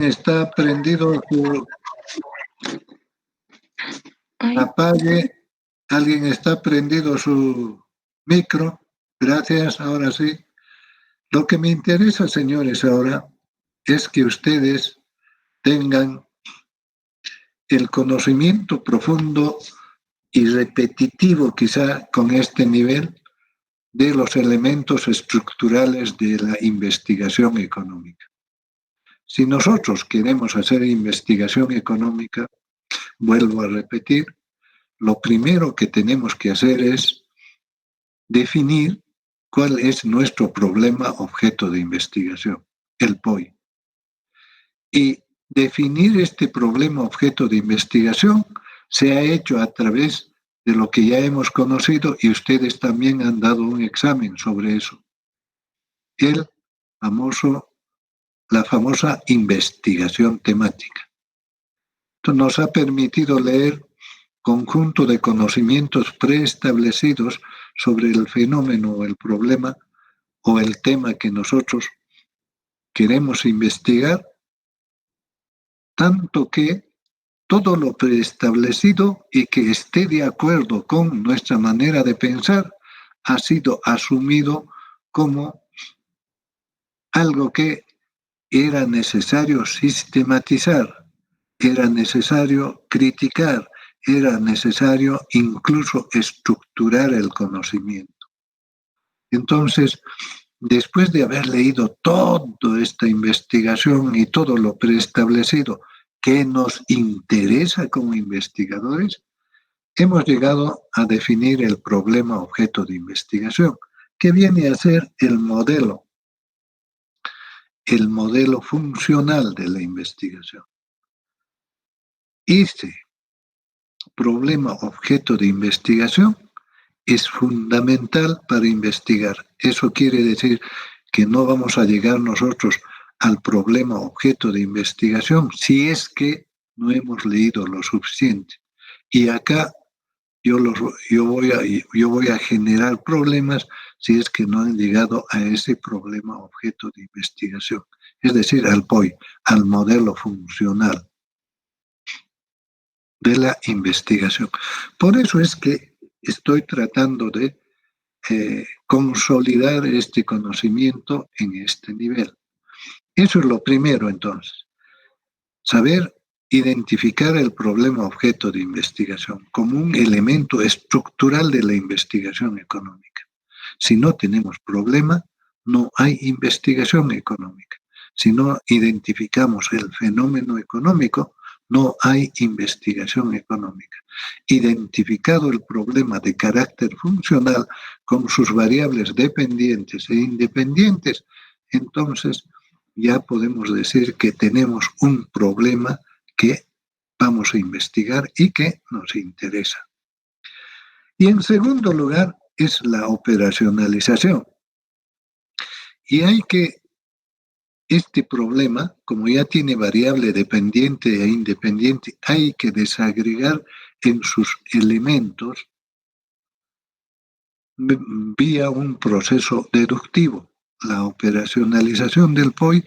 Está prendido su apague. Alguien está prendido su micro. Gracias, ahora sí. Lo que me interesa, señores, ahora es que ustedes tengan el conocimiento profundo y repetitivo, quizá con este nivel, de los elementos estructurales de la investigación económica. Si nosotros queremos hacer investigación económica, vuelvo a repetir, lo primero que tenemos que hacer es definir cuál es nuestro problema objeto de investigación, el POI. Y definir este problema objeto de investigación se ha hecho a través de lo que ya hemos conocido y ustedes también han dado un examen sobre eso. La famosa investigación temática. Esto nos ha permitido leer conjunto de conocimientos preestablecidos sobre el fenómeno o el problema o el tema que nosotros queremos investigar, tanto que todo lo preestablecido y que esté de acuerdo con nuestra manera de pensar ha sido asumido como algo que era necesario sistematizar, era necesario criticar, era necesario incluso estructurar el conocimiento. Entonces, después de haber leído toda esta investigación y todo lo preestablecido que nos interesa como investigadores, hemos llegado a definir el problema objeto de investigación, que viene a ser el modelo funcional de la investigación. Este problema objeto de investigación es fundamental para investigar. Eso quiere decir que no vamos a llegar nosotros al problema objeto de investigación si es que no hemos leído lo suficiente. Y acá yo voy a generar problemas si es que no han llegado a ese problema objeto de investigación, es decir, al POI, al modelo funcional de la investigación. Por eso es que estoy tratando de consolidar este conocimiento en este nivel. Eso es lo primero, entonces. Saber identificar el problema objeto de investigación como un elemento estructural de la investigación económica. Si no tenemos problema, no hay investigación económica. Si no identificamos el fenómeno económico, no hay investigación económica. Identificado el problema de carácter funcional con sus variables dependientes e independientes, entonces ya podemos decir que tenemos un problema que vamos a investigar y que nos interesa. Y en segundo lugar es la operacionalización. Y este problema, como ya tiene variable dependiente e independiente, hay que desagregar en sus elementos vía un proceso deductivo. La operacionalización del POI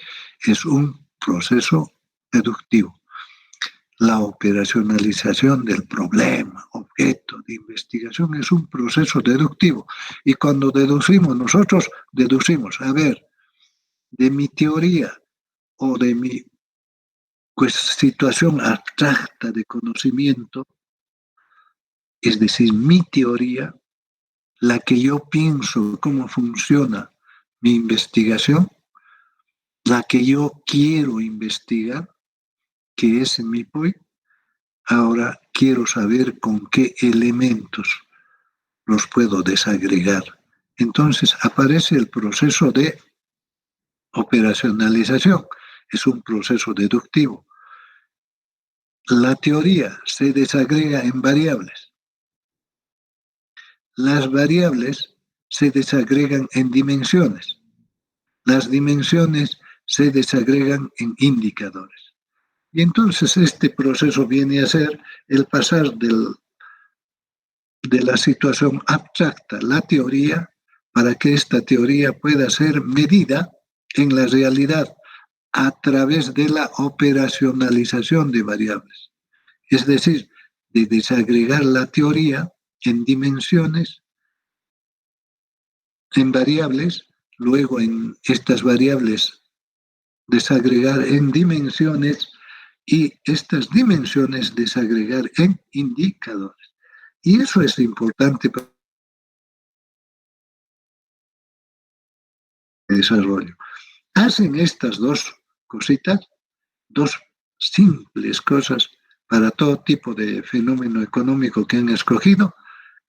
es un proceso deductivo. La operacionalización del problema, objeto de investigación, es un proceso deductivo. Y cuando nosotros deducimos, a ver, de mi teoría o de mi situación abstracta de conocimiento, es decir, mi teoría, la que yo pienso cómo funciona mi investigación, la que yo quiero investigar, que es mi POI, ahora quiero saber con qué elementos los puedo desagregar. Entonces aparece el proceso de operacionalización. Es un proceso deductivo. La teoría se desagrega en variables. Las variables se desagregan en dimensiones. Las dimensiones se desagregan en indicadores. Y entonces este proceso viene a ser el pasar de la situación abstracta, la teoría, para que esta teoría pueda ser medida en la realidad a través de la operacionalización de variables. Es decir, de desagregar la teoría en dimensiones, en variables, luego en estas variables desagregar en dimensiones y estas dimensiones desagregar en indicadores. Y eso es importante para el desarrollo. Hacen estas dos cositas, dos simples cosas para todo tipo de fenómeno económico que han escogido,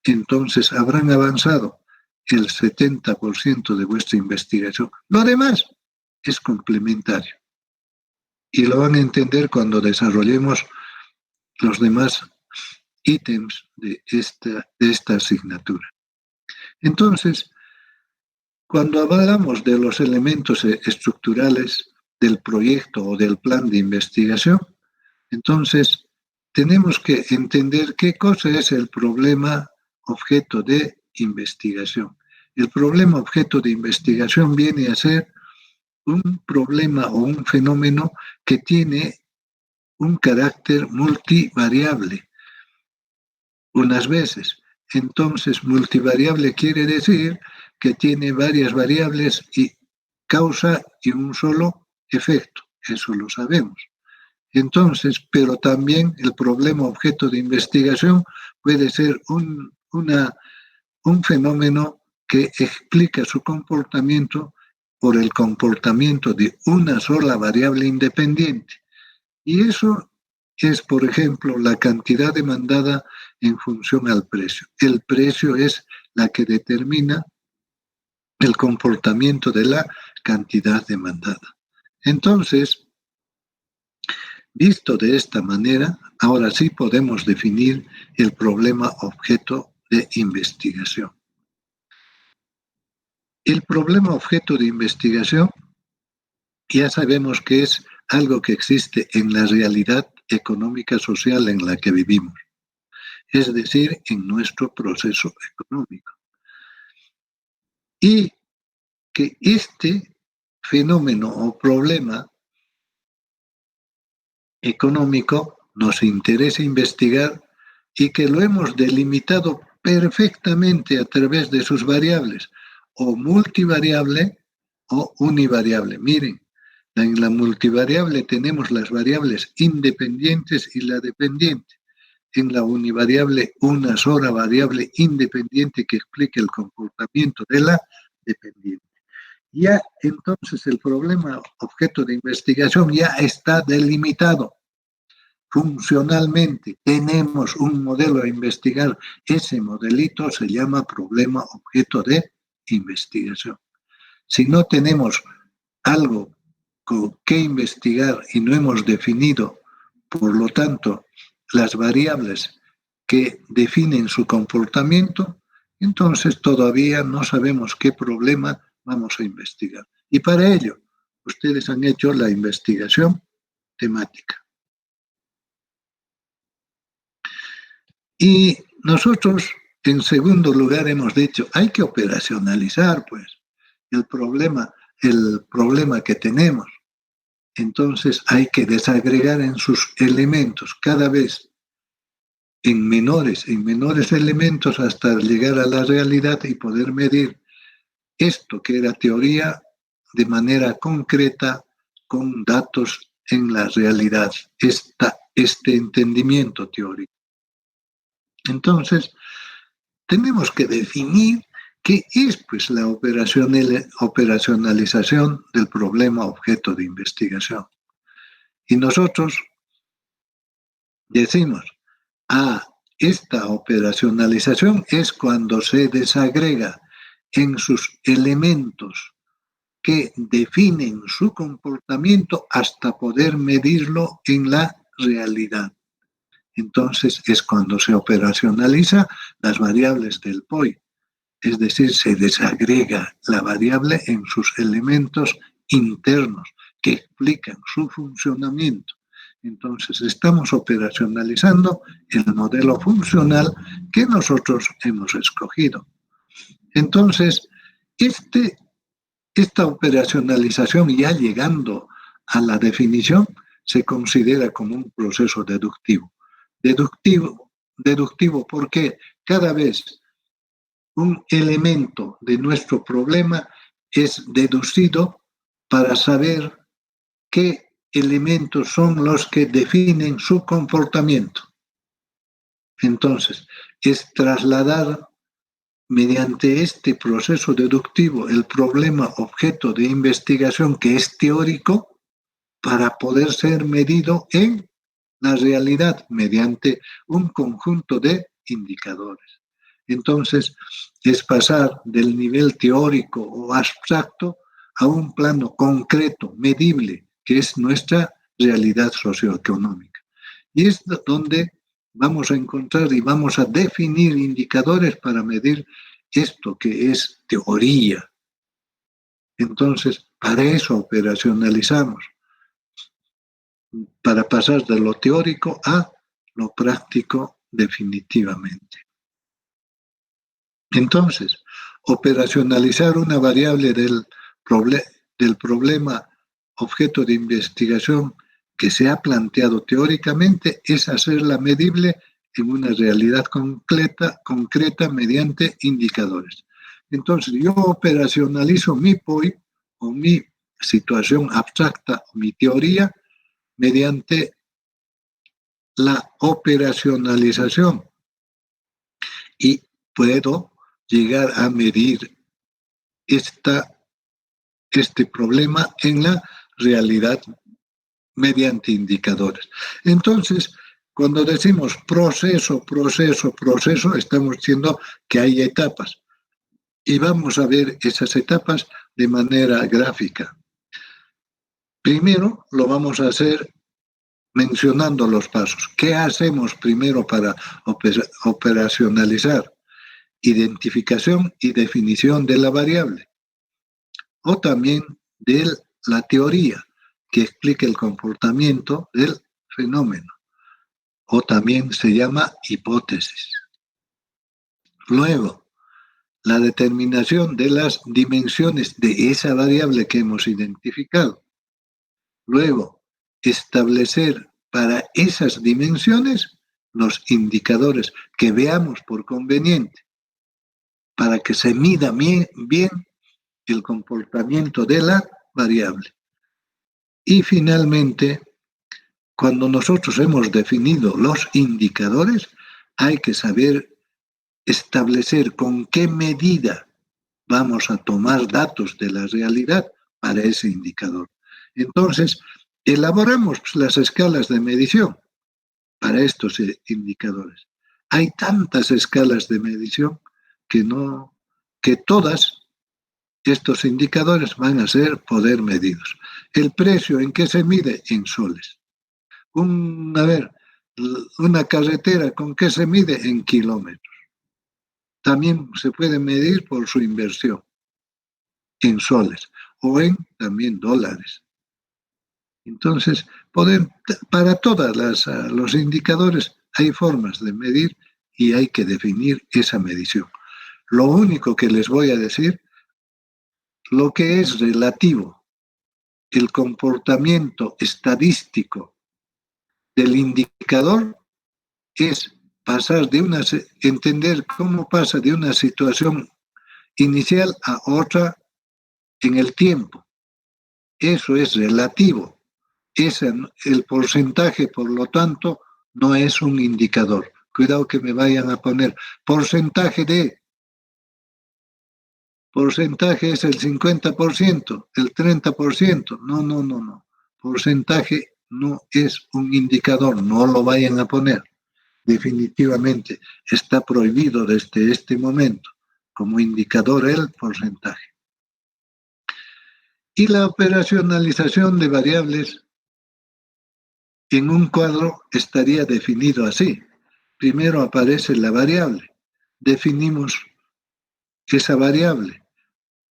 entonces habrán avanzado el 70% de vuestra investigación. Lo demás es complementario. Y lo van a entender cuando desarrollemos los demás ítems de esta asignatura. Entonces, cuando hablamos de los elementos estructurales del proyecto o del plan de investigación, entonces tenemos que entender qué cosa es el problema objeto de investigación. El problema objeto de investigación viene a ser un problema o un fenómeno que tiene un carácter multivariable. Unas veces, entonces, multivariable quiere decir que tiene varias variables y causa y un solo efecto. Eso lo sabemos. Entonces, pero también el problema objeto de investigación puede ser un fenómeno que explica su comportamiento por el comportamiento de una sola variable independiente. Y eso es, por ejemplo, la cantidad demandada en función al precio. El precio es la que determina el comportamiento de la cantidad demandada. Entonces, visto de esta manera, ahora sí podemos definir el problema objeto de investigación. El problema objeto de investigación ya sabemos que es algo que existe en la realidad económica social en la que vivimos, es decir, en nuestro proceso económico. Y que este fenómeno o problema económico nos interesa investigar y que lo hemos delimitado perfectamente a través de sus variables, o multivariable o univariable. Miren, en la multivariable tenemos las variables independientes y la dependiente. En la univariable, una sola variable independiente que explique el comportamiento de la dependiente. Ya entonces el problema objeto de investigación ya está delimitado. Funcionalmente tenemos un modelo a investigar. Ese modelito se llama problema objeto de investigación. Si no tenemos algo que investigar y no hemos definido, por lo tanto, las variables que definen su comportamiento, entonces todavía no sabemos qué problema vamos a investigar. Y para ello, ustedes han hecho la investigación temática. Y nosotros, en segundo lugar, hemos dicho, hay que operacionalizar, pues, el problema que tenemos. Entonces hay que desagregar en sus elementos cada vez en menores elementos hasta llegar a la realidad y poder medir esto que era teoría de manera concreta con datos en la realidad, este entendimiento teórico. Entonces, tenemos que definir qué es pues, la operacionalización del problema objeto de investigación. Y nosotros decimos, esta operacionalización es cuando se desagrega en sus elementos que definen su comportamiento hasta poder medirlo en la realidad. Entonces es cuando se operacionaliza las variables del POI, es decir, se desagrega la variable en sus elementos internos que explican su funcionamiento. Entonces estamos operacionalizando el modelo funcional que nosotros hemos escogido. Entonces, esta operacionalización ya llegando a la definición, se considera como un proceso deductivo. Deductivo porque cada vez un elemento de nuestro problema es deducido para saber qué elementos son los que definen su comportamiento. Entonces, es trasladar mediante este proceso deductivo el problema objeto de investigación que es teórico para poder ser medido en la realidad mediante un conjunto de indicadores. Entonces, es pasar del nivel teórico o abstracto a un plano concreto, medible, que es nuestra realidad socioeconómica. Y es donde vamos a encontrar y vamos a definir indicadores para medir esto que es teoría. Entonces, para eso operacionalizamos, para pasar de lo teórico a lo práctico definitivamente. Entonces, operacionalizar una variable del problema objeto de investigación que se ha planteado teóricamente es hacerla medible en una realidad concreta mediante indicadores. Entonces, yo operacionalizo mi POI o mi situación abstracta, mi teoría, mediante la operacionalización y puedo llegar a medir este problema en la realidad mediante indicadores. Entonces, cuando decimos proceso, estamos diciendo que hay etapas. Y vamos a ver esas etapas de manera gráfica. Primero lo vamos a hacer mencionando los pasos. ¿Qué hacemos primero para operacionalizar? Identificación y definición de la variable. O también de la teoría que explica el comportamiento del fenómeno. O también se llama hipótesis. Luego, la determinación de las dimensiones de esa variable que hemos identificado. Luego, establecer para esas dimensiones los indicadores que veamos por conveniente para que se mida bien el comportamiento de la variable. Y finalmente, cuando nosotros hemos definido los indicadores, hay que saber establecer con qué medida vamos a tomar datos de la realidad para ese indicador. Entonces, elaboramos las escalas de medición para estos indicadores. Hay tantas escalas de medición que todas estos indicadores van a poder medidos. El precio, ¿en qué se mide? En soles. Una carretera, ¿con qué se mide? En kilómetros. También se puede medir por su inversión en soles o en también dólares. Entonces, para todos los indicadores hay formas de medir y hay que definir esa medición. Lo único que les voy a decir, lo que es relativo, el comportamiento estadístico del indicador es entender cómo pasa de una situación inicial a otra en el tiempo. Eso es relativo. El porcentaje, por lo tanto, no es un indicador. Cuidado que me vayan a poner porcentaje es el 50%, el 30%. No. Porcentaje no es un indicador, no lo vayan a poner. Definitivamente está prohibido desde este momento como indicador el porcentaje. Y la operacionalización de variables en un cuadro estaría definido así. Primero aparece la variable. Definimos esa variable,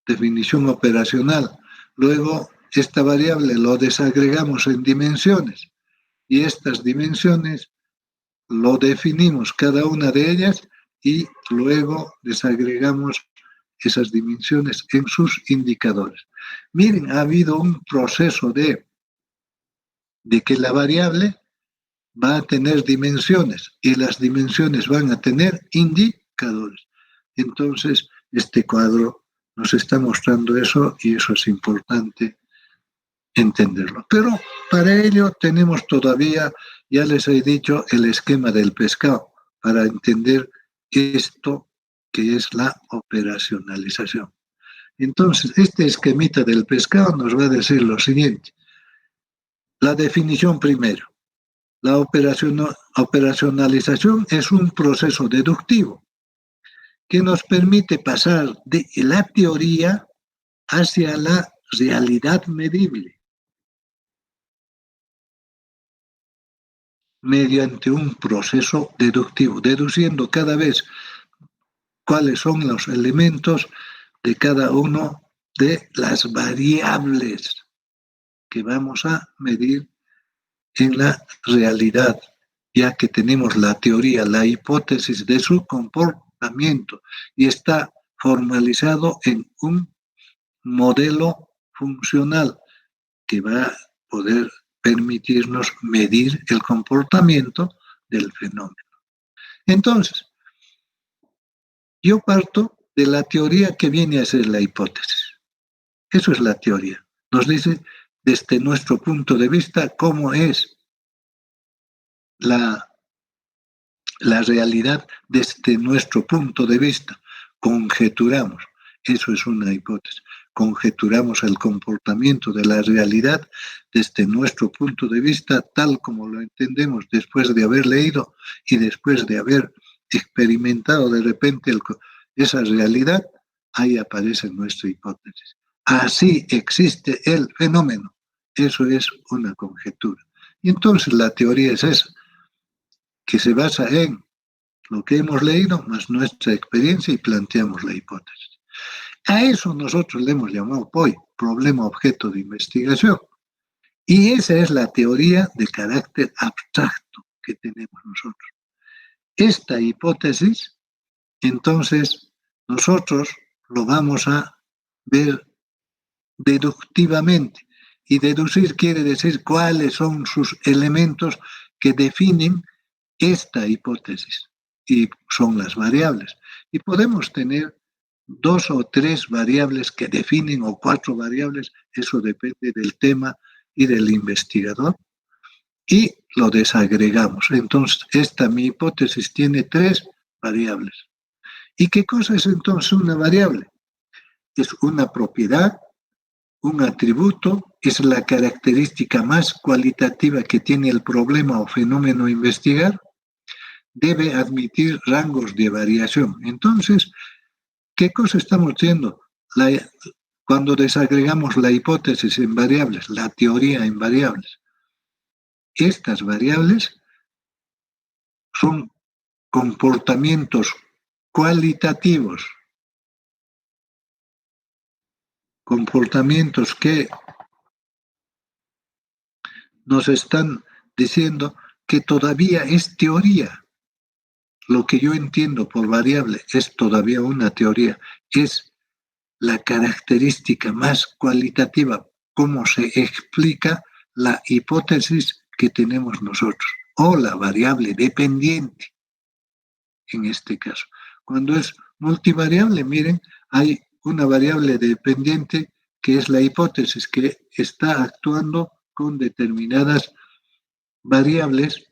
definición operacional. Luego, esta variable lo desagregamos en dimensiones. Y estas dimensiones lo definimos cada una de ellas y luego desagregamos esas dimensiones en sus indicadores. Miren, ha habido un proceso de de que la variable va a tener dimensiones y las dimensiones van a tener indicadores. Entonces, este cuadro nos está mostrando eso y eso es importante entenderlo. Pero para ello tenemos todavía, ya les he dicho, el esquema del pescado para entender esto que es la operacionalización. Entonces, este esquemita del pescado nos va a decir lo siguiente. La definición primero. La operacionalización es un proceso deductivo que nos permite pasar de la teoría hacia la realidad medible mediante un proceso deductivo, deduciendo cada vez cuáles son los elementos de cada uno de las variables que vamos a medir en la realidad, ya que tenemos la teoría, la hipótesis de su comportamiento y está formalizado en un modelo funcional que va a poder permitirnos medir el comportamiento del fenómeno. Entonces, yo parto de la teoría que viene a ser la hipótesis. Eso es la teoría. Nos dice desde nuestro punto de vista cómo es la realidad desde nuestro punto de vista. Conjeturamos, eso es una hipótesis. Conjeturamos el comportamiento de la realidad desde nuestro punto de vista tal como lo entendemos después de haber leído y después de haber experimentado de repente esa realidad, ahí aparece nuestra hipótesis. Así existe el fenómeno. Eso es una conjetura. Y entonces la teoría es esa, que se basa en lo que hemos leído más nuestra experiencia y planteamos la hipótesis. A eso nosotros le hemos llamado hoy problema objeto de investigación. Y esa es la teoría de carácter abstracto que tenemos nosotros. Esta hipótesis, entonces, nosotros lo vamos a ver deductivamente. Y deducir quiere decir cuáles son sus elementos que definen esta hipótesis. Y son las variables. Y podemos tener 2 o 3 variables que definen o 4 variables, eso depende del tema y del investigador, y lo desagregamos. Entonces, mi hipótesis tiene 3 variables. ¿Y qué cosa es entonces una variable? Es una propiedad, un atributo, es la característica más cualitativa que tiene el problema o fenómeno a investigar, debe admitir rangos de variación. Entonces, ¿qué cosa estamos haciendo? Cuando desagregamos la hipótesis en variables, la teoría en variables. Estas variables son comportamientos cualitativos, comportamientos que nos están diciendo que todavía es teoría. Lo que yo entiendo por variable es todavía una teoría, es la característica más cualitativa, cómo se explica la hipótesis que tenemos nosotros, o la variable dependiente, en este caso. Cuando es multivariable, miren, hay una variable dependiente que es la hipótesis, que está actuando con determinadas variables,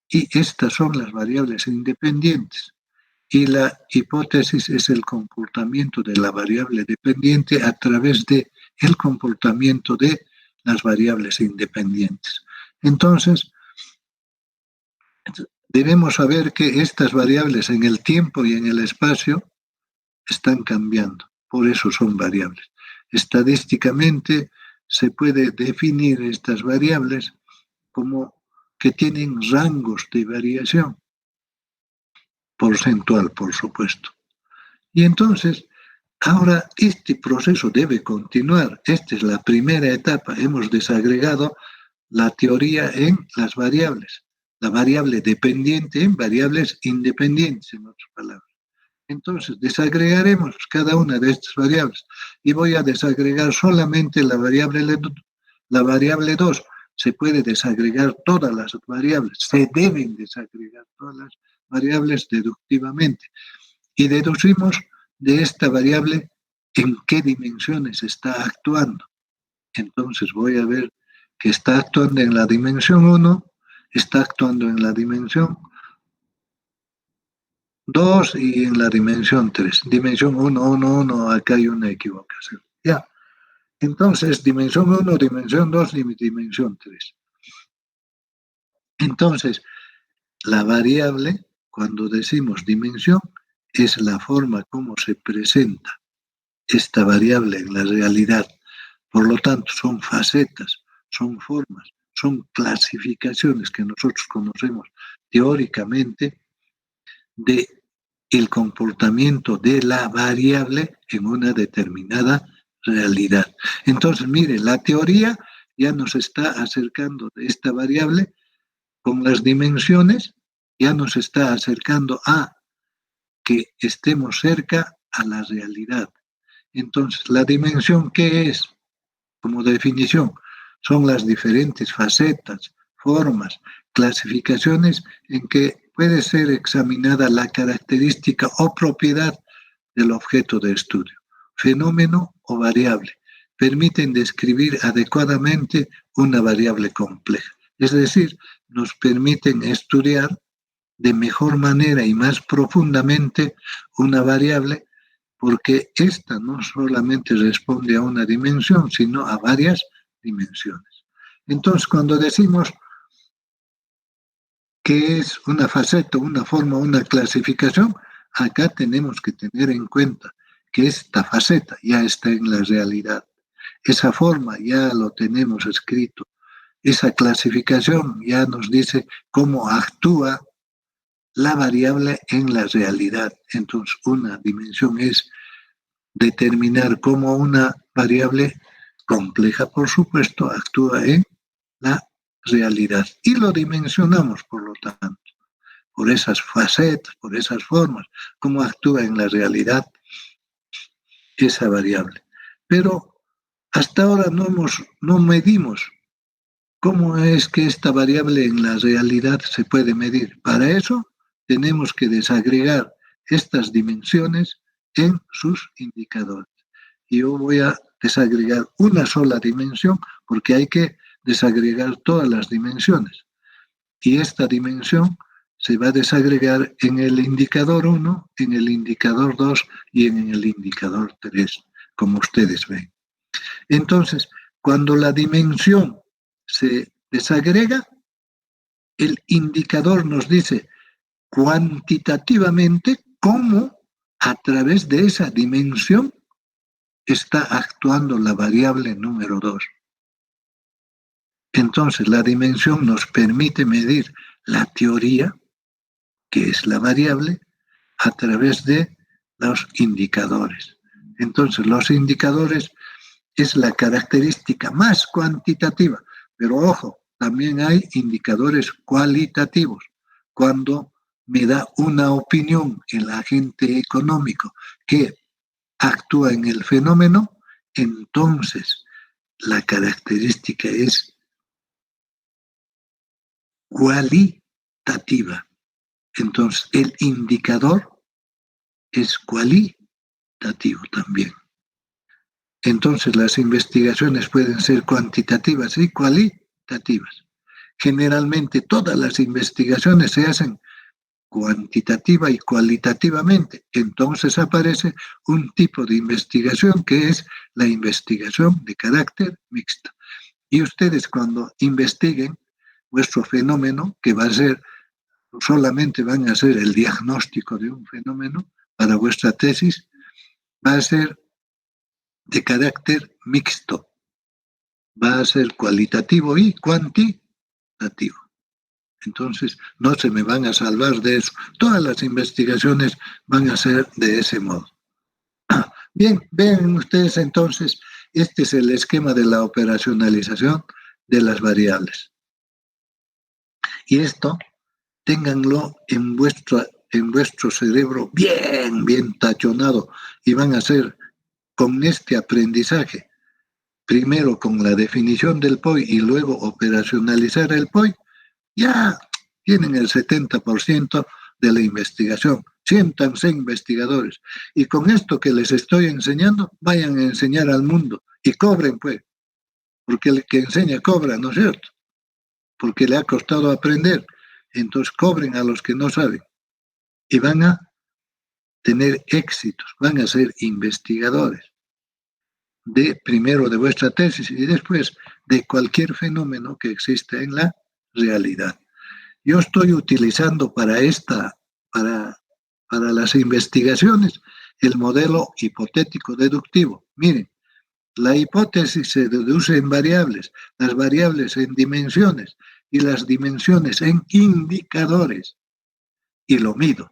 y estas son las variables independientes. Y la hipótesis es el comportamiento de la variable dependiente a través del comportamiento de las variables independientes. Entonces, debemos saber que estas variables en el tiempo y en el espacio están cambiando, por eso son variables. Estadísticamente se puede definir estas variables como que tienen rangos de variación porcentual, por supuesto. Y entonces, ahora este proceso debe continuar. Esta es la primera etapa. Hemos desagregado la teoría en las variables, la variable dependiente en variables independientes, en otras palabras. Entonces, desagregaremos cada una de estas variables y voy a desagregar solamente la variable 2, se puede desagregar todas las variables, se deben desagregar todas las variables deductivamente. Y deducimos de esta variable en qué dimensiones está actuando. Entonces voy a ver que está actuando en la dimensión 1, está actuando en la dimensión 2 y en la dimensión 3. Dimensión 1, 1, 1, acá hay una equivocación. Ya. Entonces, dimensión 1, dimensión 2 y dimensión 3. Entonces, la variable, cuando decimos dimensión, es la forma como se presenta esta variable en la realidad. Por lo tanto, son facetas, son formas, son clasificaciones que nosotros conocemos teóricamente de el comportamiento de la variable en una determinada realidad. Entonces, mire, la teoría ya nos está acercando de esta variable con las dimensiones, ya nos está acercando a que estemos cerca a la realidad. Entonces, la dimensión, ¿qué es? Como definición, son las diferentes facetas, formas, clasificaciones en que puede ser examinada la característica o propiedad del objeto de estudio, fenómeno o variable. Permiten describir adecuadamente una variable compleja. Es decir, nos permiten estudiar de mejor manera y más profundamente una variable, porque esta no solamente responde a una dimensión, sino a varias dimensiones. Entonces, cuando decimos que es una faceta, una forma, una clasificación, acá tenemos que tener en cuenta que esta faceta ya está en la realidad. Esa forma ya lo tenemos escrito. Esa clasificación ya nos dice cómo actúa la variable en la realidad. Entonces, una dimensión es determinar cómo una variable compleja, por supuesto, actúa en la realidad. Y lo dimensionamos, por lo tanto, por esas facetas, por esas formas, cómo actúa en la realidad esa variable. Pero hasta ahora no medimos cómo es que esta variable en la realidad se puede medir. Para eso tenemos que desagregar estas dimensiones en sus indicadores. Y yo voy a desagregar una sola dimensión porque hay que desagregar todas las dimensiones. Y esta dimensión se va a desagregar en el indicador 1, en el indicador 2 y en el indicador 3, como ustedes ven. Entonces, cuando la dimensión se desagrega, el indicador nos dice cuantitativamente cómo a través de esa dimensión está actuando la variable número 2. Entonces, la dimensión nos permite medir la teoría, que es la variable, a través de los indicadores. Entonces, los indicadores es la característica más cuantitativa, pero ojo, también hay indicadores cualitativos. Cuando me da una opinión el agente económico que actúa en el fenómeno, entonces la característica es cualitativa. Entonces el indicador es cualitativo también. Entonces las investigaciones pueden ser cuantitativas y cualitativas. Generalmente todas las investigaciones se hacen cuantitativa y cualitativamente. Entonces aparece un tipo de investigación que es la investigación de carácter mixto. Y ustedes cuando investiguen vuestro fenómeno, que va a ser, solamente van a hacer el diagnóstico de un fenómeno para vuestra tesis, va a ser de carácter mixto. Va a ser cualitativo y cuantitativo. Entonces, no se me van a salvar de eso. Todas las investigaciones van a ser de ese modo. Bien, ven ustedes entonces, este es el esquema de la operacionalización de las variables. Y esto, ténganlo en vuestro cerebro bien tachonado y van a hacer con este aprendizaje primero con la definición del POI y luego operacionalizar el POI, ya tienen el 70% de la investigación. Siéntanse investigadores. Y con esto que les estoy enseñando, vayan a enseñar al mundo. Y cobren, pues. Porque el que enseña cobra, ¿no es cierto? Porque le ha costado aprender. Entonces cobren a los que no saben. Y van a tener éxitos, van a ser investigadores. Primero de vuestra tesis y después de cualquier fenómeno que exista en la realidad. Yo estoy utilizando para las investigaciones el modelo hipotético deductivo. Miren, la hipótesis se deduce en variables, las variables en dimensiones y las dimensiones en indicadores. Y lo mido,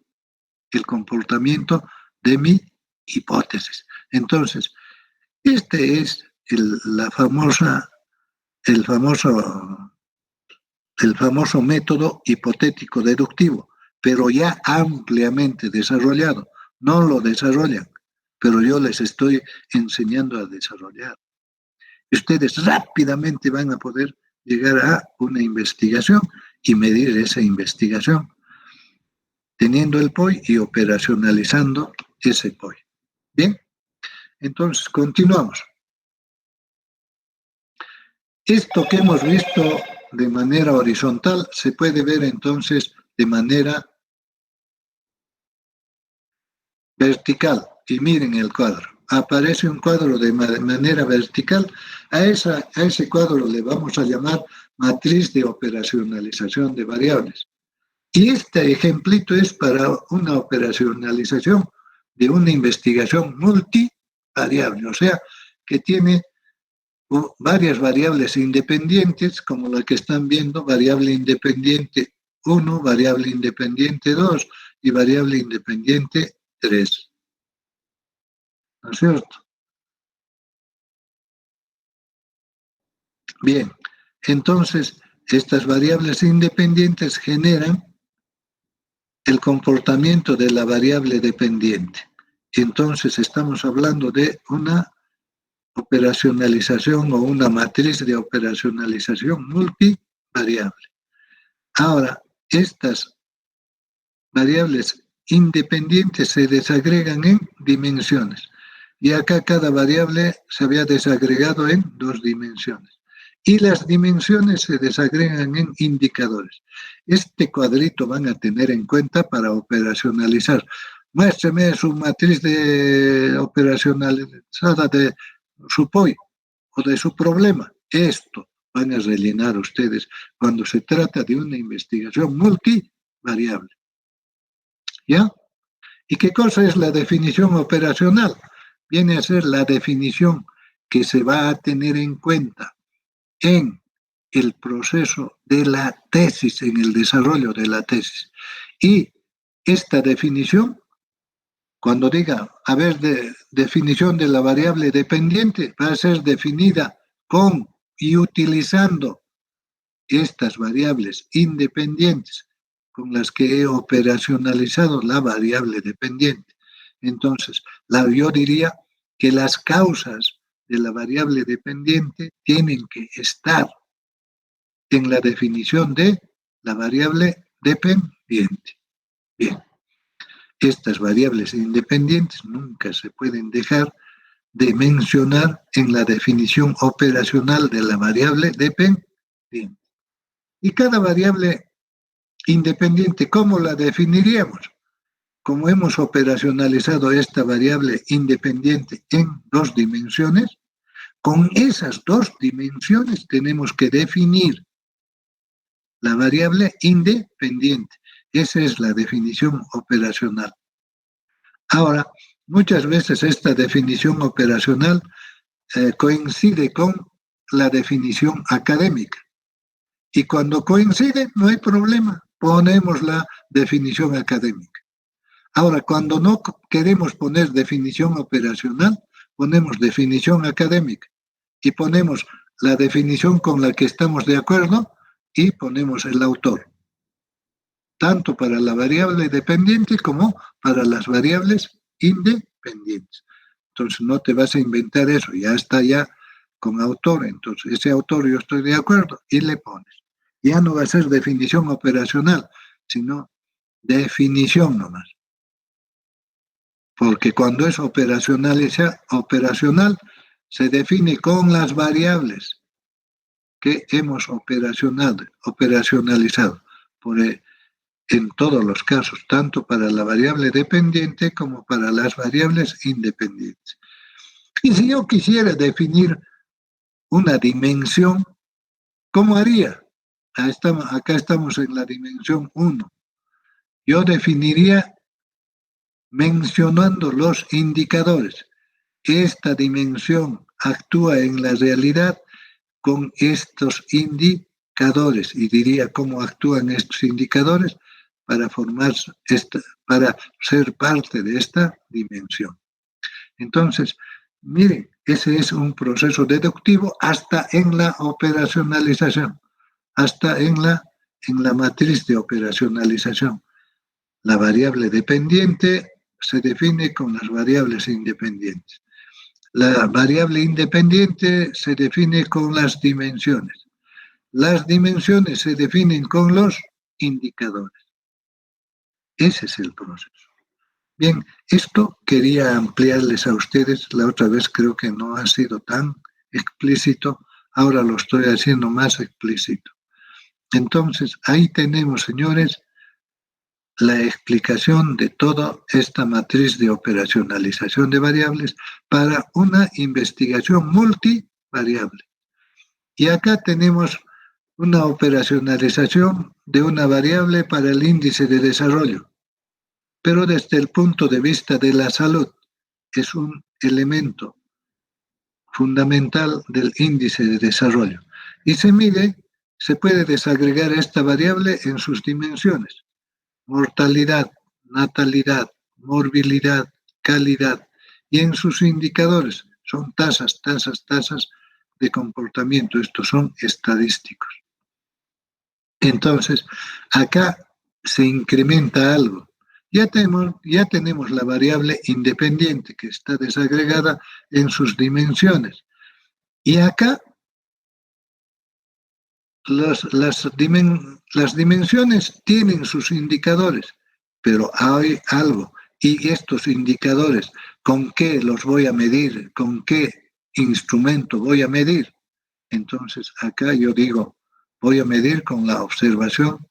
el comportamiento de mi hipótesis. Entonces, este es el famoso método hipotético deductivo, pero ya ampliamente desarrollado. No lo desarrollan, pero yo les estoy enseñando a desarrollar. Ustedes rápidamente van a poder llegar a una investigación y medir esa investigación, teniendo el POI y operacionalizando ese POI. Bien, entonces continuamos. Esto que hemos visto de manera horizontal se puede ver entonces de manera vertical. Y miren el cuadro. Aparece un cuadro de manera vertical. A ese cuadro le vamos a llamar matriz de operacionalización de variables. Y este ejemplito es para una operacionalización de una investigación multivariable, o sea, que tiene varias variables independientes, como la que están viendo, variable independiente 1, variable independiente 2 y variable independiente 3. ¿No es cierto? Bien, entonces estas variables independientes generan el comportamiento de la variable dependiente. Entonces estamos hablando de una operacionalización o una matriz de operacionalización multivariable. Ahora, estas variables independientes se desagregan en dimensiones. Y acá cada variable se había desagregado en 2 dimensiones. Y las dimensiones se desagregan en indicadores. Este cuadrito van a tener en cuenta para operacionalizar. Muéstreme su matriz de operacionalizada de su POI o de su problema. Esto van a rellenar ustedes cuando se trata de una investigación multivariable. ¿Ya? ¿Y qué cosa es la definición operacional? Viene a ser la definición que se va a tener en cuenta en el proceso de la tesis, en el desarrollo de la tesis. Y esta definición, cuando diga, a ver, definición de la variable dependiente, va a ser definida con y utilizando estas variables independientes con las que he operacionalizado la variable dependiente. Entonces, yo diría que las causas de la variable dependiente tienen que estar en la definición de la variable dependiente. Bien, estas variables independientes nunca se pueden dejar de mencionar en la definición operacional de la variable dependiente. Y cada variable independiente, ¿cómo la definiríamos? Como hemos operacionalizado esta variable independiente en 2 dimensiones, con esas 2 dimensiones tenemos que definir la variable independiente. Esa es la definición operacional. Ahora, muchas veces esta definición operacional coincide con la definición académica. Y cuando coincide, no hay problema. Ponemos la definición académica. Ahora, cuando no queremos poner definición operacional, ponemos definición académica y ponemos la definición con la que estamos de acuerdo y ponemos el autor, tanto para la variable dependiente como para las variables independientes. Entonces, no te vas a inventar eso, ya está ya con autor, entonces ese autor yo estoy de acuerdo y le pones. Ya no va a ser definición operacional, sino definición nomás. Porque cuando es operacional se define con las variables que hemos operacionalizado en todos los casos, tanto para la variable dependiente como para las variables independientes. Y si yo quisiera definir una dimensión, ¿cómo haría? Acá estamos en la dimensión 1. Yo definiría mencionando los indicadores. Esta dimensión actúa en la realidad con estos indicadores y diría cómo actúan estos indicadores para para ser parte de esta dimensión. Entonces, miren, ese es un proceso deductivo hasta en la operacionalización, hasta en la matriz de operacionalización. La variable dependiente se define con las variables independientes. La variable independiente se define con las dimensiones. Las dimensiones se definen con los indicadores. Ese es el proceso. Bien, esto quería ampliarles a ustedes. La otra vez creo que no ha sido tan explícito. Ahora lo estoy haciendo más explícito. Entonces, ahí tenemos, señores, la explicación de toda esta matriz de operacionalización de variables para una investigación multivariable. Y acá tenemos una operacionalización de una variable para el índice de desarrollo, pero desde el punto de vista de la salud es un elemento fundamental del índice de desarrollo. Y se puede desagregar esta variable en sus dimensiones: mortalidad, natalidad, morbilidad, calidad, y en sus indicadores son tasas de comportamiento. Estos son estadísticos. Entonces, acá se incrementa algo. Ya tenemos la variable independiente que está desagregada en sus dimensiones. Y acá las dimensiones tienen sus indicadores, pero hay algo. Y estos indicadores, ¿con qué los voy a medir? ¿Con qué instrumento voy a medir? Entonces, acá yo digo, voy a medir con la observación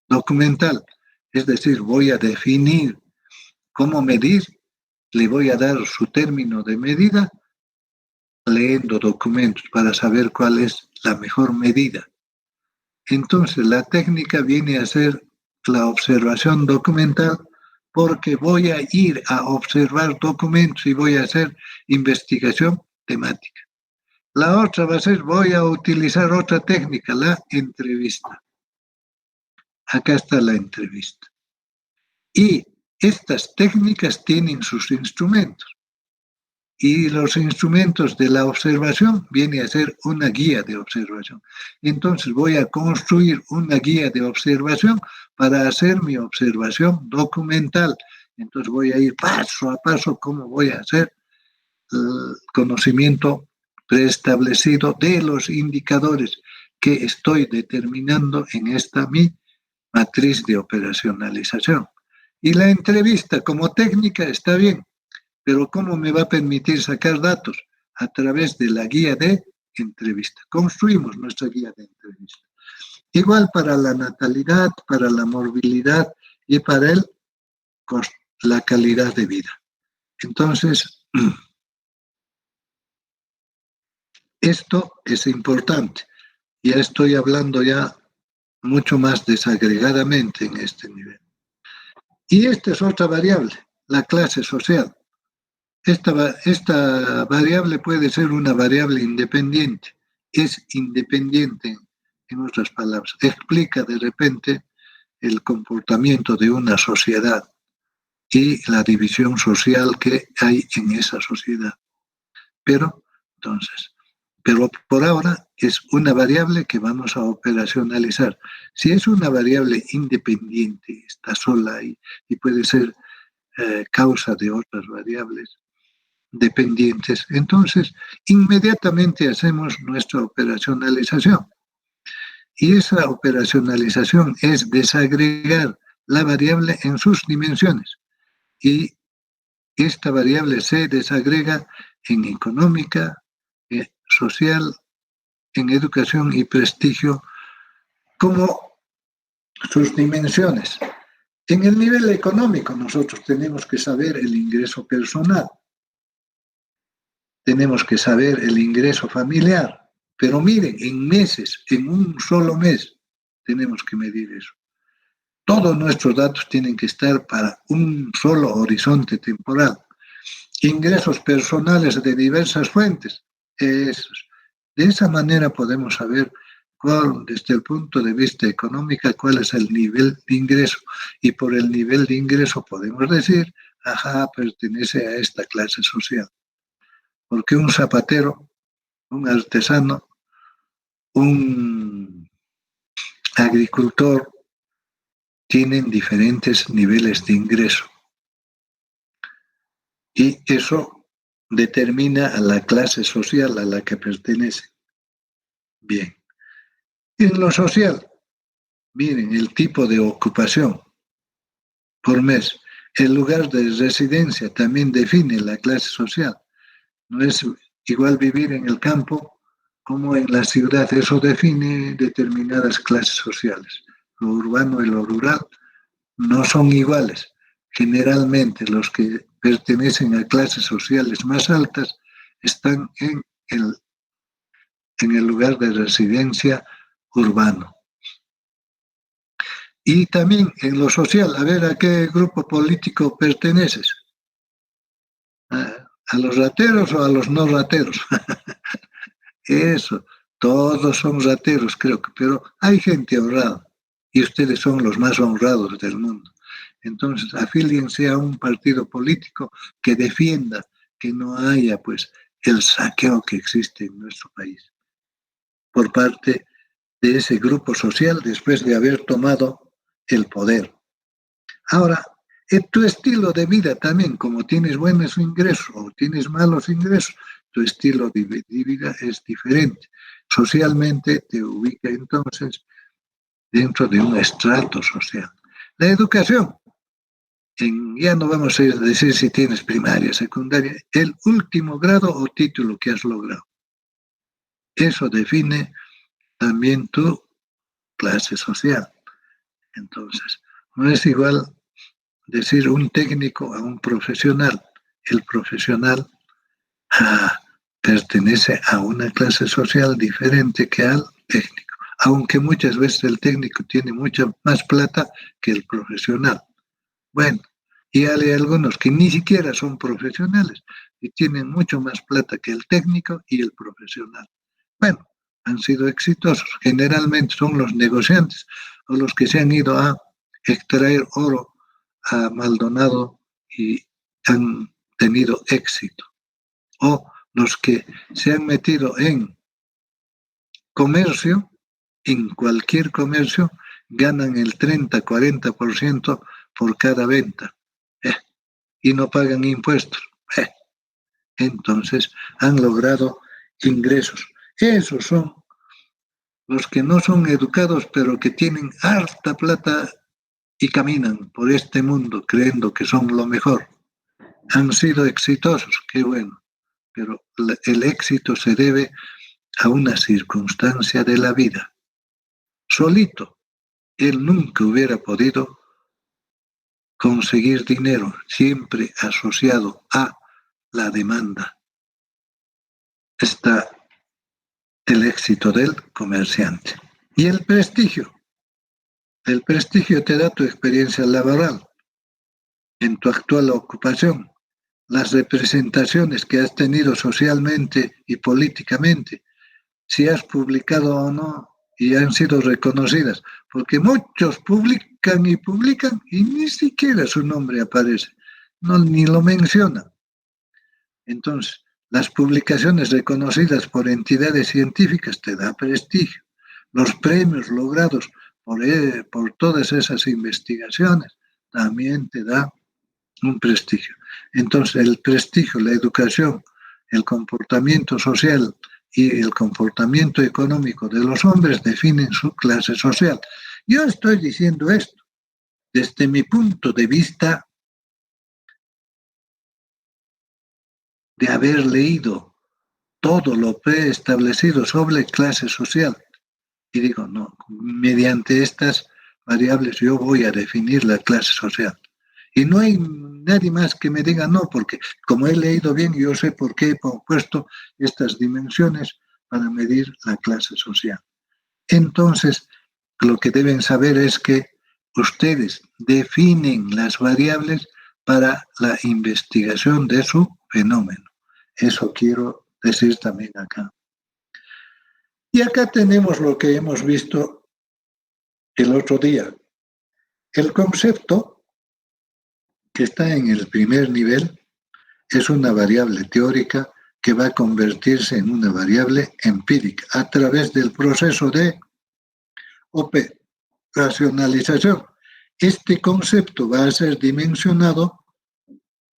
documental. Es decir, voy a definir cómo medir, le voy a dar su término de medida leyendo documentos para saber cuál es la mejor medida. Entonces, la técnica viene a ser la observación documental, porque voy a ir a observar documentos y voy a hacer investigación temática. La otra va a ser, voy a utilizar otra técnica, la entrevista. Acá está la entrevista. Y estas técnicas tienen sus instrumentos. Y los instrumentos de la observación viene a ser una guía de observación. Entonces voy a construir una guía de observación para hacer mi observación documental. Entonces voy a ir paso a paso cómo voy a hacer el conocimiento preestablecido de los indicadores que estoy determinando en esta mi matriz de operacionalización. Y la entrevista como técnica está bien, pero ¿cómo me va a permitir sacar datos? A través de la guía de entrevista. Construimos nuestra guía de entrevista. Igual para la natalidad, para la morbilidad y para la calidad de vida. Entonces, esto es importante. Ya estoy hablando ya mucho más desagregadamente en este nivel. Y esta es otra variable, la clase social. Esta variable puede ser una variable independiente. Es independiente, en otras palabras. Explica de repente el comportamiento de una sociedad y la división social que hay en esa sociedad. Pero por ahora es una variable que vamos a operacionalizar. Si es una variable independiente, está sola ahí y puede ser causa de otras variables, dependientes. Entonces, inmediatamente hacemos nuestra operacionalización. Y esa operacionalización es desagregar la variable en sus dimensiones. Y esta variable se desagrega en económica, social, en educación y prestigio como sus dimensiones. En el nivel económico nosotros tenemos que saber el ingreso personal, tenemos que saber el ingreso familiar, pero miren, en meses, en un solo mes, tenemos que medir eso. Todos nuestros datos tienen que estar para un solo horizonte temporal. Ingresos personales de diversas fuentes. Esos. De esa manera podemos saber desde el punto de vista económico cuál es el nivel de ingreso. Y por el nivel de ingreso podemos decir, ajá, pertenece a esta clase social. Porque un zapatero, un artesano, un agricultor tienen diferentes niveles de ingreso. Y eso determina a la clase social a la que pertenece. Bien. En lo social, miren, el tipo de ocupación por mes, el lugar de residencia también define la clase social. No es igual vivir en el campo como en la ciudad, eso define determinadas clases sociales. Lo urbano y lo rural no son iguales. Generalmente los que pertenecen a clases sociales más altas están en el lugar de residencia urbano. Y también en lo social, a ver, ¿a qué grupo político perteneces? ¿A los rateros o a los no rateros? Eso, todos son rateros, creo que, pero hay gente honrada y ustedes son los más honrados del mundo. Entonces, afíliense a un partido político que defienda que no haya, pues, el saqueo que existe en nuestro país por parte de ese grupo social después de haber tomado el poder. Ahora, tu estilo de vida también, como tienes buenos ingresos o tienes malos ingresos, tu estilo de vida es diferente. Socialmente te ubica entonces dentro de un estrato social. La educación, ya no vamos a decir si tienes primaria, secundaria, el último grado o título que has logrado. Eso define también tu clase social. Entonces, no es igual decir un técnico a un profesional. El profesional pertenece a una clase social diferente que al técnico, aunque muchas veces el técnico tiene mucha más plata que el profesional. Bueno, y hay algunos que ni siquiera son profesionales y tienen mucho más plata que el técnico y el profesional. Bueno, han sido exitosos. Generalmente son los negociantes o los que se han ido a extraer oro a Maldonado y han tenido éxito. O los que se han metido en comercio, en cualquier comercio, ganan el 30-40% por cada venta. Y no pagan impuestos. Entonces han logrado ingresos. Esos son los que no son educados, pero que tienen harta plata y caminan por este mundo creyendo que son lo mejor. Han sido exitosos, qué bueno, pero el éxito se debe a una circunstancia de la vida. Solito, él nunca hubiera podido conseguir dinero, siempre asociado a la demanda. Está el éxito del comerciante. Y el prestigio. El prestigio te da tu experiencia laboral en tu actual ocupación, las representaciones que has tenido socialmente y políticamente, si has publicado o no y han sido reconocidas, porque muchos publican y ni siquiera su nombre aparece, no, ni lo mencionan. Entonces, las publicaciones reconocidas por entidades científicas te da prestigio. Los premios logrados por todas esas investigaciones también te da un prestigio. Entonces, el prestigio, la educación, el comportamiento social y el comportamiento económico de los hombres definen su clase social. Yo estoy diciendo esto desde mi punto de vista de haber leído todo lo preestablecido sobre clase social. Y digo, no, mediante estas variables yo voy a definir la clase social. Y no hay nadie más que me diga no, porque como he leído bien, yo sé por qué he puesto estas dimensiones para medir la clase social. Entonces, lo que deben saber es que ustedes definen las variables para la investigación de su fenómeno. Eso quiero decir también acá. Y acá tenemos lo que hemos visto el otro día. El concepto que está en el primer nivel es una variable teórica que va a convertirse en una variable empírica a través del proceso de operacionalización. Este concepto va a ser dimensionado,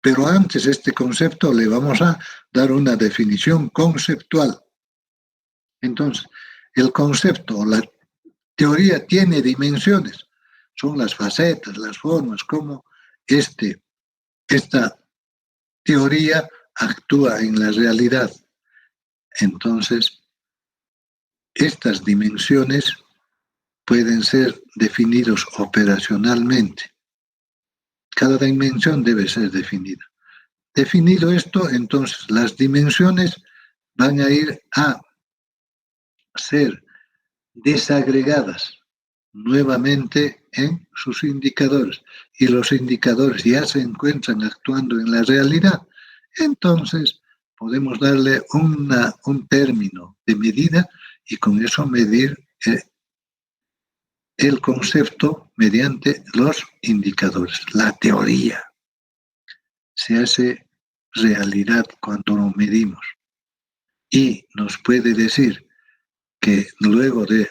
pero antes este concepto le vamos a dar una definición conceptual. Entonces, el concepto o la teoría tiene dimensiones, son las facetas, las formas, cómo esta teoría actúa en la realidad. Entonces, estas dimensiones pueden ser definidos operacionalmente. Cada dimensión debe ser definida. Definido esto, entonces las dimensiones van a ir a ser desagregadas nuevamente en sus indicadores y los indicadores ya se encuentran actuando en la realidad. Entonces podemos darle un término de medida y con eso medir el concepto mediante los indicadores. La teoría se hace realidad cuando lo medimos y nos puede decir que luego de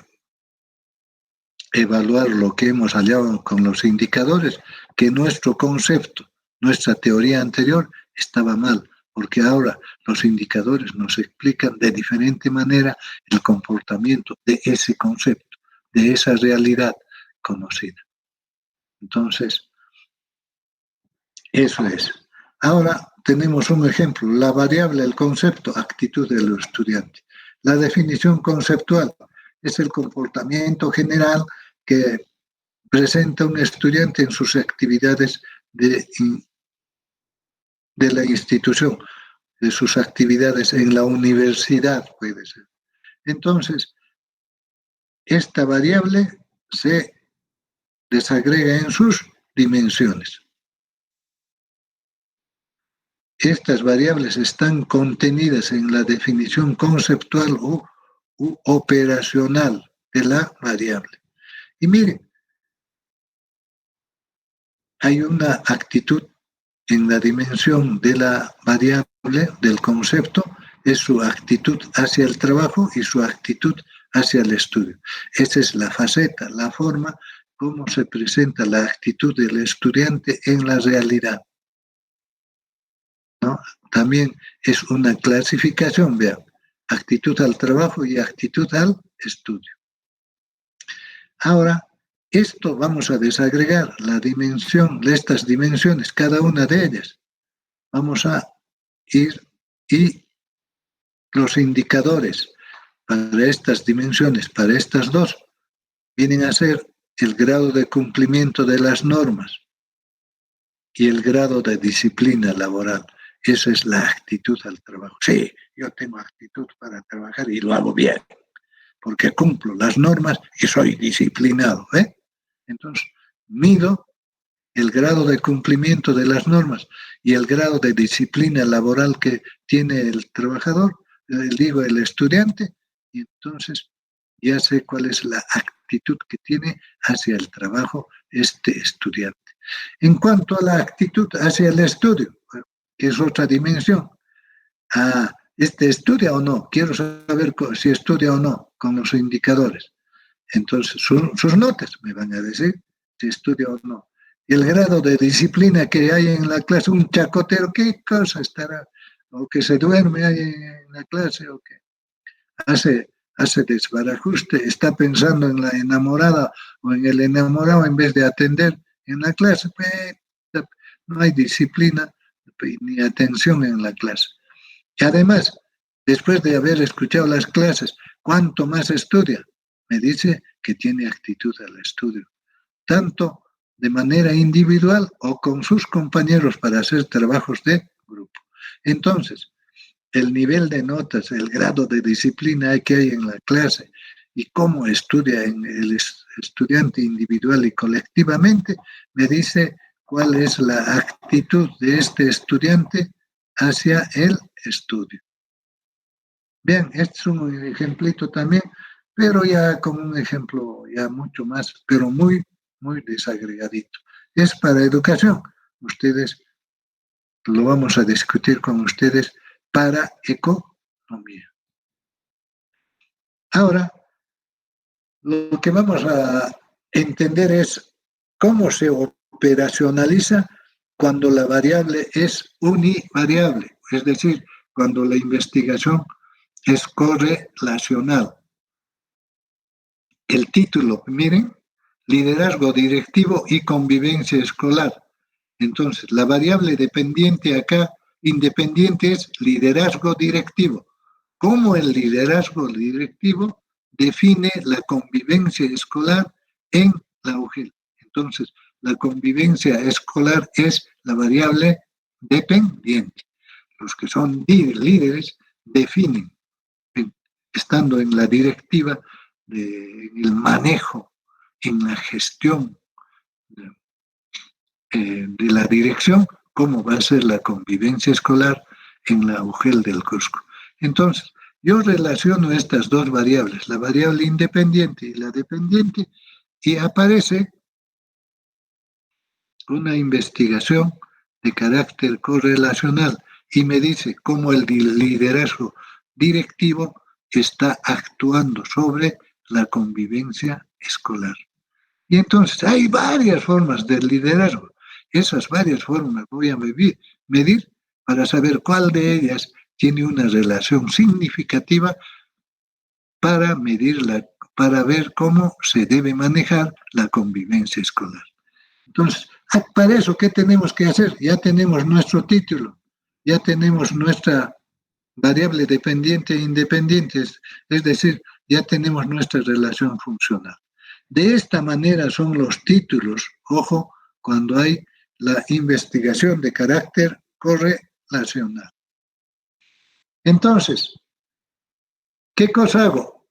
evaluar lo que hemos hallado con los indicadores, que nuestro concepto, nuestra teoría anterior estaba mal, porque ahora los indicadores nos explican de diferente manera el comportamiento de ese concepto, de esa realidad conocida. Entonces, eso es. Ahora tenemos un ejemplo, la variable, el concepto, actitud del estudiante. La definición conceptual es el comportamiento general que presenta un estudiante en sus actividades de la institución, de sus actividades en la universidad, puede ser. Entonces, esta variable se desagrega en sus dimensiones. Estas variables están contenidas en la definición conceptual u operacional de la variable. Y miren, hay una actitud en la dimensión de la variable, del concepto, es su actitud hacia el trabajo y su actitud hacia el estudio. Esa es la faceta, la forma como se presenta la actitud del estudiante en la realidad, ¿no? También es una clasificación, vean, actitud al trabajo y actitud al estudio. Ahora, esto vamos a desagregar la dimensión, estas dimensiones, cada una de ellas. Vamos a ir y los indicadores para estas dimensiones, para estas dos, vienen a ser el grado de cumplimiento de las normas y el grado de disciplina laboral. Esa es la actitud al trabajo. Sí, yo tengo actitud para trabajar y lo hago bien, porque cumplo las normas y soy disciplinado. Entonces, mido el grado de cumplimiento de las normas y el grado de disciplina laboral que tiene el trabajador, digo, el estudiante, y entonces ya sé cuál es la actitud que tiene hacia el trabajo este estudiante. En cuanto a la actitud hacia el estudio, que es otra dimensión, ¿este estudia o no? Quiero saber si estudia o no con los indicadores. Entonces, sus notas me van a decir si estudia o no. el grado de disciplina que hay en la clase, un chacotero, ¿qué cosa estará? O que se duerme ahí en la clase, o que hace desbarajuste, está pensando en la enamorada o en el enamorado en vez de atender en la clase, pues, no hay disciplina ni atención en la clase. Y además, después de haber escuchado las clases, ¿cuánto más estudia? Me dice que tiene actitud al estudio, tanto de manera individual o con sus compañeros para hacer trabajos de grupo. Entonces, el nivel de notas, el grado de disciplina que hay en la clase y cómo estudia en el estudiante individual y colectivamente, me dice cuál es la actitud de este estudiante hacia el estudio. Bien, este es un ejemplito también, pero ya como un ejemplo ya mucho más, pero muy, muy desagregadito. Es para educación. Ustedes, lo vamos a discutir con ustedes para economía. Ahora, lo que vamos a entender es cómo se operacionaliza cuando la variable es univariable, es decir, cuando la investigación es correlacional. El título, miren, liderazgo directivo y convivencia escolar. Entonces, la variable dependiente acá, independiente, es liderazgo directivo. ¿Cómo el liderazgo directivo define la convivencia escolar en la UGEL? Entonces, la convivencia escolar es la variable dependiente. Los que son líderes definen, estando en la directiva, en el manejo, en la gestión de la dirección, cómo va a ser la convivencia escolar en la UGEL del Cusco. Entonces, yo relaciono estas dos variables, la variable independiente y la dependiente, y aparece una investigación de carácter correlacional y me dice cómo el liderazgo directivo está actuando sobre la convivencia escolar. Y entonces hay varias formas del liderazgo. Esas varias formas voy a medir para saber cuál de ellas tiene una relación significativa para medirla, para ver cómo se debe manejar la convivencia escolar. Entonces, para eso, ¿qué tenemos que hacer? Ya tenemos nuestro título, ya tenemos nuestra variable dependiente e independiente, es decir, ya tenemos nuestra relación funcional. De esta manera son los títulos, ojo, cuando hay la investigación de carácter correlacional. Entonces, ¿qué cosa hago?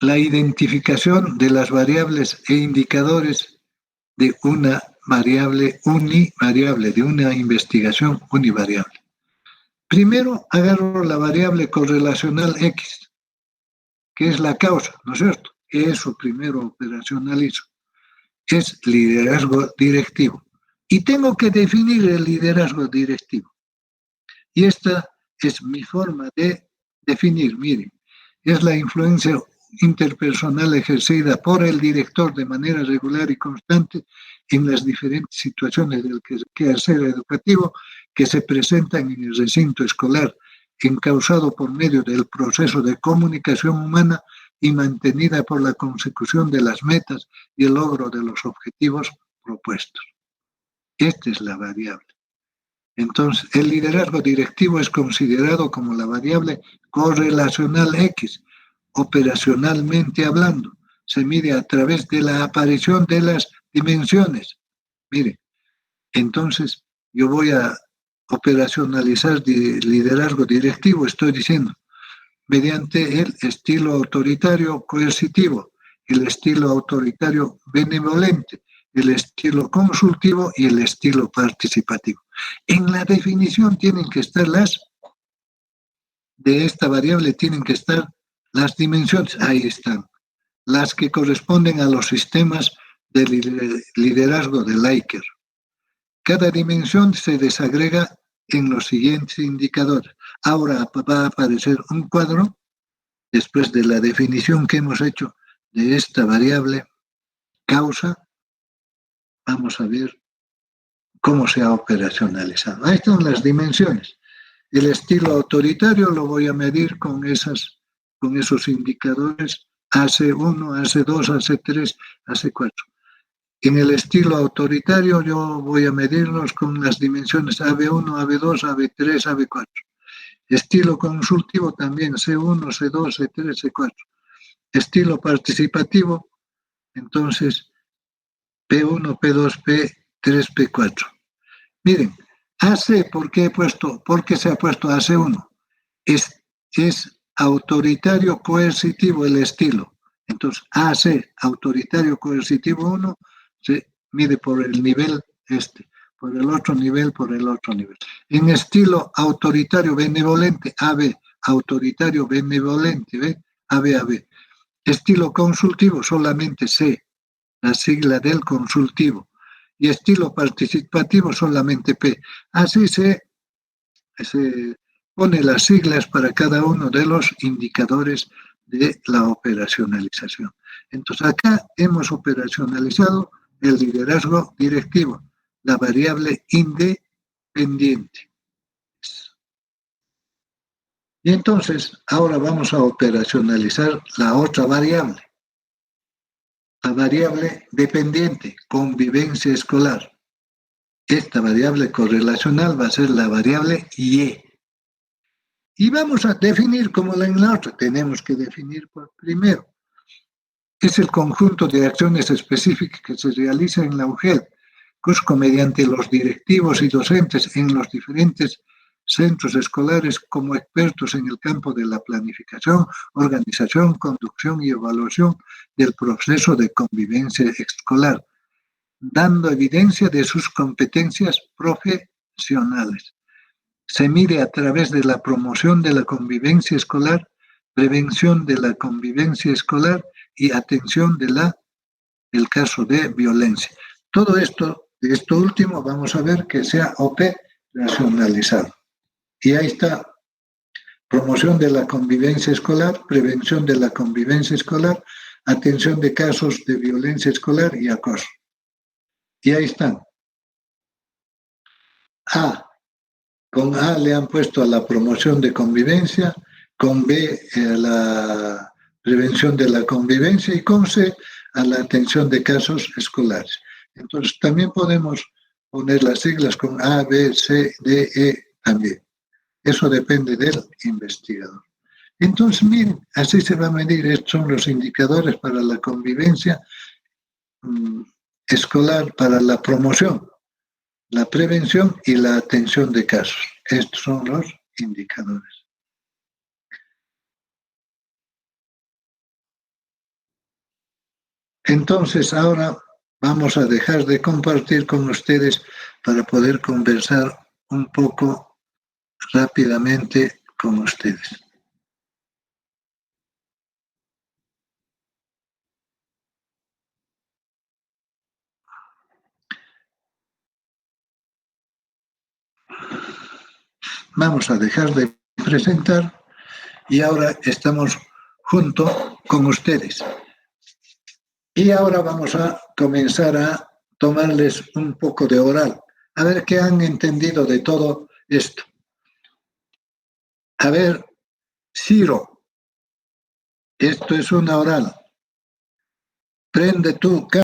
La identificación de las variables e indicadores de una variable univariable, de una investigación univariable. Primero agarro la variable correlacional X, que es la causa, ¿no es cierto? Eso primero operacionalizo. Es liderazgo directivo. Y tengo que definir el liderazgo directivo. Y esta es mi forma de definir, miren, es la influencia interpersonal ejercida por el director de manera regular y constante en las diferentes situaciones del quehacer educativo que se presentan en el recinto escolar, encausado por medio del proceso de comunicación humana y mantenida por la consecución de las metas y el logro de los objetivos propuestos. Esta es la variable. Entonces, el liderazgo directivo es considerado como la variable correlacional X, operacionalmente hablando. Se mide a través de la aparición de las dimensiones. Mire, entonces yo voy a operacionalizar liderazgo directivo, estoy diciendo, mediante el estilo autoritario coercitivo, el estilo autoritario benevolente, el estilo consultivo y el estilo participativo. En la definición tienen que estar de esta variable tienen que estar las dimensiones, ahí están, las que corresponden a los sistemas de liderazgo de Likert. Cada dimensión se desagrega en los siguientes indicadores. Ahora va a aparecer un cuadro después de la definición que hemos hecho de esta variable causa, vamos a ver cómo se ha operacionalizado. Ahí están las dimensiones. El estilo autoritario lo voy a medir con esos indicadores AC1, AC2, AC3, AC4. En el estilo autoritario yo voy a medirlos con las dimensiones AB1, AB2, AB3, AB4. Estilo consultivo también C1, C2, C3, C4. Estilo participativo, entonces P1, P2, P3, P4. Miren, AC, ¿por qué se ha puesto AC1? Es autoritario coercitivo el estilo. Entonces, AC, autoritario coercitivo 1, se mide por el nivel por el otro nivel, por el otro nivel. En estilo autoritario benevolente, AB, autoritario benevolente, ¿ve? AB, AB. Estilo consultivo, solamente C, la sigla del consultivo. Y estilo participativo, solamente P. Así se pone las siglas para cada uno de los indicadores de la operacionalización. Entonces, acá hemos operacionalizado el liderazgo directivo, la variable independiente. Y entonces, ahora vamos a operacionalizar la otra variable, la variable dependiente, convivencia escolar. Esta variable correlacional va a ser la variable Y. Y vamos a definir como en la otra. Tenemos que definir primero. Es el conjunto de acciones específicas que se realiza en la UGEL, CUSCO mediante los directivos y docentes en los diferentes centros escolares como expertos en el campo de la planificación, organización, conducción y evaluación del proceso de convivencia escolar, dando evidencia de sus competencias profesionales. Se mide a través de la promoción de la convivencia escolar, prevención de la convivencia escolar y atención del caso de violencia. Todo esto último, vamos a ver que sea operacionalizado. Y ahí está, promoción de la convivencia escolar, prevención de la convivencia escolar, atención de casos de violencia escolar y acoso. Y ahí están. Con A le han puesto a la promoción de convivencia, con B a la prevención de la convivencia y con C a la atención de casos escolares. Entonces también podemos poner las siglas con A, B, C, D, E también. Eso depende del investigador. Entonces, miren, así se va a medir. Estos son los indicadores para la convivencia escolar, para la promoción, la prevención y la atención de casos. Estos son los indicadores. Entonces, ahora vamos a dejar de compartir con ustedes para poder conversar un poco rápidamente con ustedes. Vamos a dejar de presentar y ahora estamos junto con ustedes. Y ahora vamos a comenzar a tomarles un poco de oral, a ver qué han entendido de todo esto. A ver, Ciro, esto es una oral. Prende tu cámara.